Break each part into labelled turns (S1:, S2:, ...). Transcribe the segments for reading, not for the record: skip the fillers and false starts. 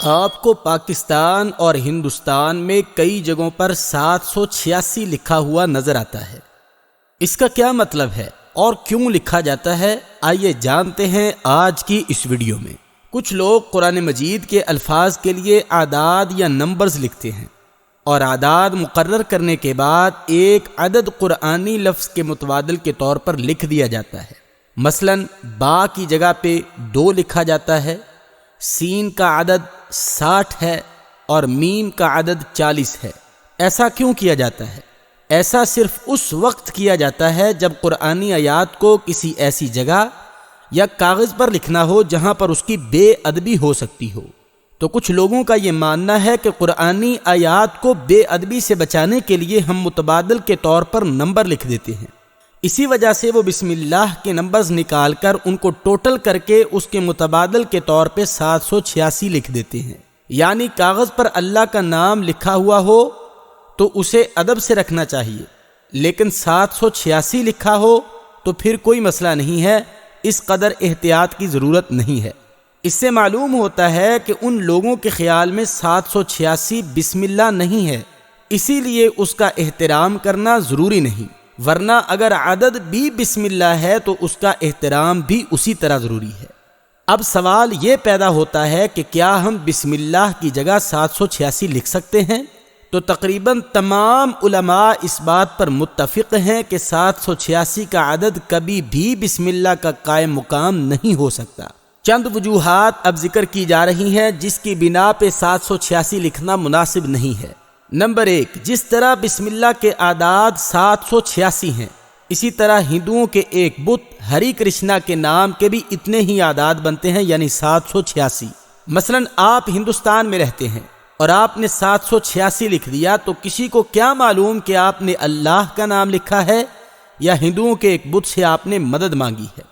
S1: آپ کو پاکستان اور ہندوستان میں کئی جگہوں پر 786 لکھا ہوا نظر آتا ہے۔ اس کا کیا مطلب ہے اور کیوں لکھا جاتا ہے، آئیے جانتے ہیں آج کی اس ویڈیو میں۔ کچھ لوگ قرآن مجید کے الفاظ کے لیے اعداد یا نمبرز لکھتے ہیں اور اعداد مقرر کرنے کے بعد ایک عدد قرآنی لفظ کے متبادل کے طور پر لکھ دیا جاتا ہے۔ مثلا با کی جگہ پہ 2 لکھا جاتا ہے، سین کا عدد 60 ہے اور میم کا عدد 40 ہے۔ ایسا کیوں کیا جاتا ہے؟ ایسا صرف اس وقت کیا جاتا ہے جب قرآنی آیات کو کسی ایسی جگہ یا کاغذ پر لکھنا ہو جہاں پر اس کی بے ادبی ہو سکتی ہو۔ تو کچھ لوگوں کا یہ ماننا ہے کہ قرآنی آیات کو بے ادبی سے بچانے کے لیے ہم متبادل کے طور پر نمبر لکھ دیتے ہیں۔ اسی وجہ سے وہ بسم اللہ کے نمبرز نکال کر ان کو ٹوٹل کر کے اس کے متبادل کے طور پہ 786 لکھ دیتے ہیں۔ یعنی کاغذ پر اللہ کا نام لکھا ہوا ہو تو اسے ادب سے رکھنا چاہیے، لیکن 786 لکھا ہو تو پھر کوئی مسئلہ نہیں ہے، اس قدر احتیاط کی ضرورت نہیں ہے۔ اس سے معلوم ہوتا ہے کہ ان لوگوں کے خیال میں 786 بسم اللہ نہیں ہے، اسی لیے اس کا احترام کرنا ضروری نہیں، ورنہ اگر عدد بھی بسم اللہ ہے تو اس کا احترام بھی اسی طرح ضروری ہے۔ اب سوال یہ پیدا ہوتا ہے کہ کیا ہم بسم اللہ کی جگہ 786 لکھ سکتے ہیں؟ تو تقریباً تمام علماء اس بات پر متفق ہیں کہ 786 کا عدد کبھی بھی بسم اللہ کا قائم مقام نہیں ہو سکتا۔ چند وجوہات اب ذکر کی جا رہی ہیں جس کی بنا پہ 786 لکھنا مناسب نہیں ہے۔ نمبر 1، جس طرح بسم اللہ کے اعداد 786 ہیں، اسی طرح ہندوؤں کے ایک بت ہری کرشنا کے نام کے بھی اتنے ہی اعداد بنتے ہیں، یعنی 786۔ مثلا آپ ہندوستان میں رہتے ہیں اور آپ نے 786 لکھ دیا تو کسی کو کیا معلوم کہ آپ نے اللہ کا نام لکھا ہے یا ہندوؤں کے ایک بت سے آپ نے مدد مانگی ہے۔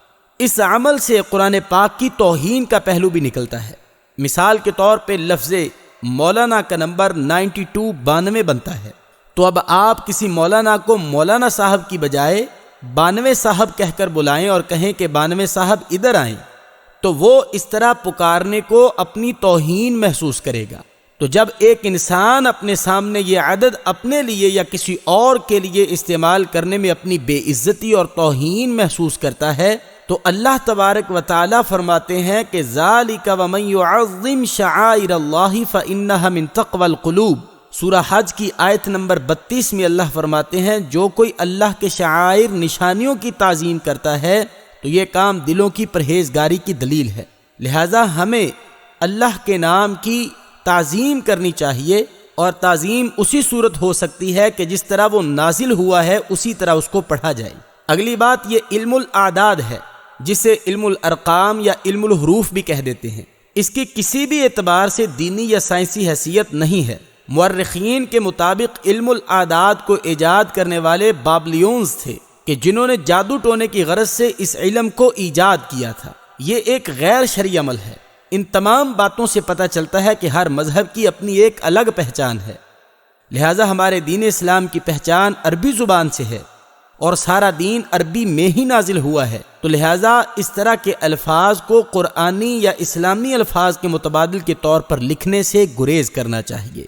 S1: اس عمل سے قرآن پاک کی توہین کا پہلو بھی نکلتا ہے۔ مثال کے طور پہ لفظ مولانا کا نمبر 92 بنتا ہے، تو اب آپ کسی مولانا کو مولانا صاحب کی بجائے 92 صاحب کہہ کر بلائیں اور کہیں کہ 92 صاحب ادھر آئیں، تو وہ اس طرح پکارنے کو اپنی توہین محسوس کرے گا۔ تو جب ایک انسان اپنے سامنے یہ عدد اپنے لیے یا کسی اور کے لیے استعمال کرنے میں اپنی بے عزتی اور توہین محسوس کرتا ہے تو اللہ تبارک و تعالی فرماتے ہیں کہ ذالک ومن یعظم شعائر اللہ فانھا من تقوی القلوب۔ سورہ حج کی آیت نمبر 32 میں اللہ فرماتے ہیں جو کوئی اللہ کے شعائر نشانیوں کی تعظیم کرتا ہے تو یہ کام دلوں کی پرہیزگاری کی دلیل ہے۔ لہذا ہمیں اللہ کے نام کی تعظیم کرنی چاہیے، اور تعظیم اسی صورت ہو سکتی ہے کہ جس طرح وہ نازل ہوا ہے اسی طرح اس کو پڑھا جائے۔ اگلی بات یہ علم الاعداد ہے، جسے علم الارقام یا علم الحروف بھی کہہ دیتے ہیں۔ اس کی کسی بھی اعتبار سے دینی یا سائنسی حیثیت نہیں ہے۔ مورخین کے مطابق علم الاعداد کو ایجاد کرنے والے بابلیونز تھے کہ جنہوں نے جادو ٹونے کی غرض سے اس علم کو ایجاد کیا تھا۔ یہ ایک غیر شرعی عمل ہے۔ ان تمام باتوں سے پتہ چلتا ہے کہ ہر مذہب کی اپنی ایک الگ پہچان ہے، لہٰذا ہمارے دین اسلام کی پہچان عربی زبان سے ہے اور سارا دین عربی میں ہی نازل ہوا ہے، تو لہٰذا اس طرح کے الفاظ کو قرآنی یا اسلامی الفاظ کے متبادل کے طور پر لکھنے سے گریز کرنا چاہیے۔